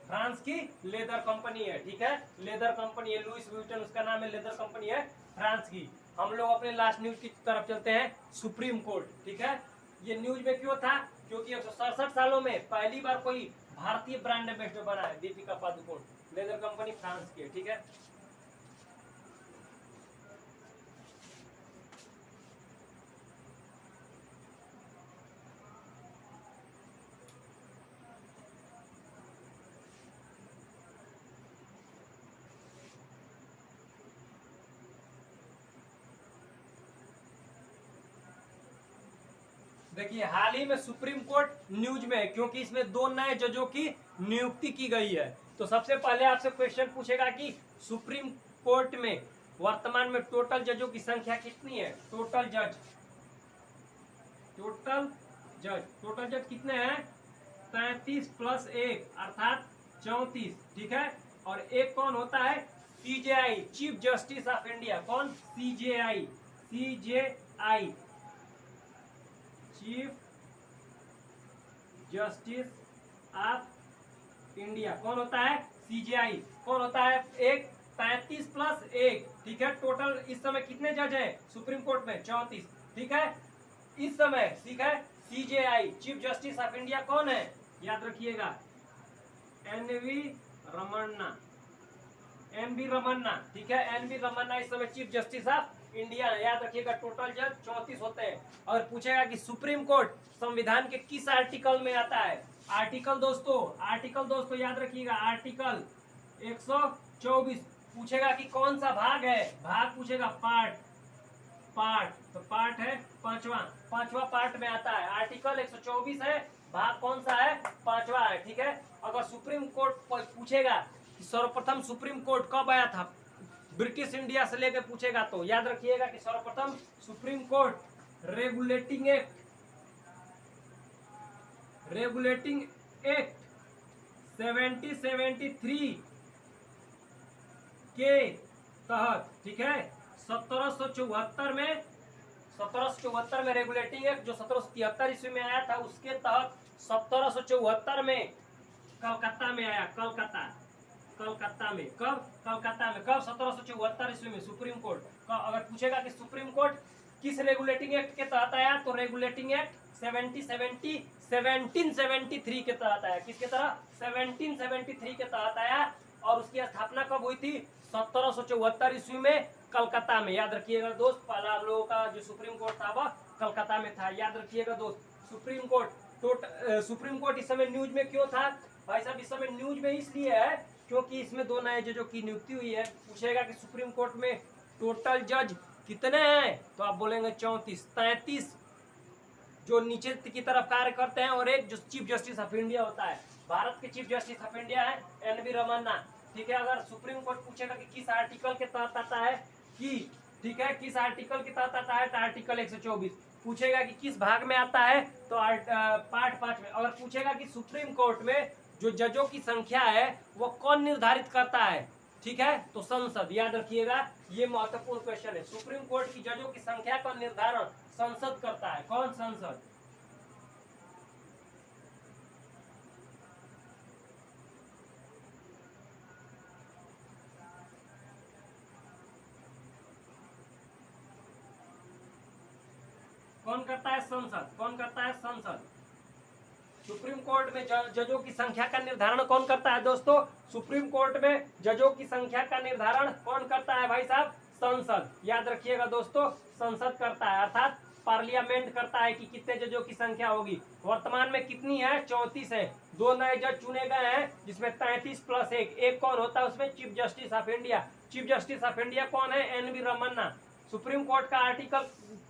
फ्रांस की लेदर कंपनी है, ठीक है, लेदर कंपनी है। लुइस वुइटन उसका नाम है, लेदर कंपनी है फ्रांस की। हम लोग अपने लास्ट न्यूज की तरफ चलते हैं, सुप्रीम कोर्ट, ठीक है। ये न्यूज में क्यों था? क्योंकि 167 सालों में पहली बार कोई भारतीय ब्रांड एम्बेसडर बना है, Deepika Padukone, leather company France की है, ठीक है। देखिए हाल ही में सुप्रीम कोर्ट न्यूज में है, क्योंकि इसमें 2 नए जजों की नियुक्ति की गई है। तो सबसे पहले आपसे क्वेश्चन पूछेगा कि सुप्रीम कोर्ट में वर्तमान में टोटल जजों की संख्या कितनी है? टोटल जज कितने हैं? 33 प्लस 1 अर्थात 34, ठीक है। और एक कौन होता है? CJI, chief justice of India. कौन? CJI, chief justice of India कौन होता है? सीजेआई। कौन होता है? एक 35 प्लस 1, ठीक है। टोटल इस समय कितने जज हैं सुप्रीम कोर्ट में? 34, ठीक है। इस समय, ठीक है, CJI chief justice of India कौन है? याद रखिएगा, एनवी रमन्ना, ठीक है, एनवी रमन्ना इस समय चीफ जस्टिस ऑफ इंडिया। याद रखिएगा, टोटल जज 34 होते हैं। और पूछेगा कि सुप्रीम कोर्ट संविधान के किस आर्टिकल में आता है? आर्टिकल दोस्तों याद रखिएगा, आर्टिकल 124। पूछेगा कि कौन सा भाग है? भाग पूछेगा, पार्ट तो पार्ट है पांचवा पार्ट में आता है। आर्टिकल 124 है, भाग कौन सा है? 5वां है, ठीक है। अगर सुप्रीम कोर्ट पूछेगा कि सर्वप्रथम सुप्रीम कोर्ट कब आया था, ब्रिटिश इंडिया से लेकर पूछेगा, तो याद रखिएगा कि सर्वप्रथम सुप्रीम कोर्ट रेगुलेटिंग एक्ट 1773 के तहत, ठीक है, 1774 में 1774 में रेगुलेटिंग एक्ट जो 1773 ईस्वी में आया था, उसके तहत 1774 में कलकत्ता में आया। कलकत्ता में कब 1774 ईस्वी में सुप्रीम कोर्ट। अगर पूछेगा कि सुप्रीम कोर्ट किस रेगुलेटिंग एक्ट के तहत आया, तो रेगुलेटिंग एक्ट 1773 के तहत आया। किसके तरह? 1773 के तहत आया। और उसकी स्थापना कब हुई थी? 1774 ईस्वी में कलकत्ता में। याद रखिएगा दोस्त, पहला आप लोगों का जो सुप्रीम कोर्ट था वह कलकत्ता में था। याद रखिएगा दोस्त, सुप्रीम कोर्ट इस समय न्यूज में क्यों था भाई साहब? इस समय न्यूज में इसलिए है क्योंकि इसमें 2 नए जजों की नियुक्ति हुई है। पूछेगा कि सुप्रीम कोर्ट में टोटल जज कितने हैं, तो आप बोलेंगे 34। 33 जो नीचे की तरफ कार्य करते हैं और एक जो चीफ जस्टिस ऑफ इंडिया होता है। भारत के चीफ जस्टिस ऑफ इंडिया है एन.वी. रमन्ना। ठीक है, अगर सुप्रीम कोर्ट पूछेगा कि किस आर्टिकल के तहत आता है, ठीक है, किस आर्टिकल के तहत आता है, तो आर्टिकल 124। पूछेगा कि किस भाग में आता है, तो पार्ट 5 में। अगर पूछेगा कि सुप्रीम कोर्ट में जो जजों की संख्या है वो कौन निर्धारित करता है, ठीक है, तो संसद। याद रखिएगा, ये महत्वपूर्ण क्वेश्चन है। सुप्रीम कोर्ट की जजों की संख्या का निर्धारण संसद करता है। कौन? संसद। कौन करता है? संसद। कौन करता है? संसद। सुप्रीम कोर्ट में जजों की संख्या का निर्धारण कौन करता है दोस्तों? सुप्रीम कोर्ट में जजों की संख्या का निर्धारण कौन करता है भाई साहब? संसद। याद रखिएगा दोस्तों, संसद करता है, अर्थात पार्लियामेंट करता है कि कितने जजों की संख्या होगी। वर्तमान में कितनी है? 34 है। 2 नए जज चुने गए हैं, जिसमें 33 प्लस 1। एक कौन होता है उसमें? Chief justice of India. Chief justice of India कौन है? एन.वी. रमन्ना। सुप्रीम कोर्ट का आर्टिकल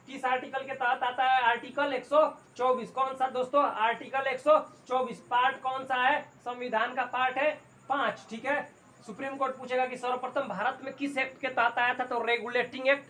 किस आर्टिकल के तहत आता है? आर्टिकल 124। कौन सा दोस्तों? आर्टिकल 124। पार्ट कौन सा है? संविधान का पार्ट है 5। ठीक है, सुप्रीम कोर्ट पूछेगा कि सर्वप्रथम भारत में किस एक्ट के तहत आया था, तो रेगुलेटिंग एक्ट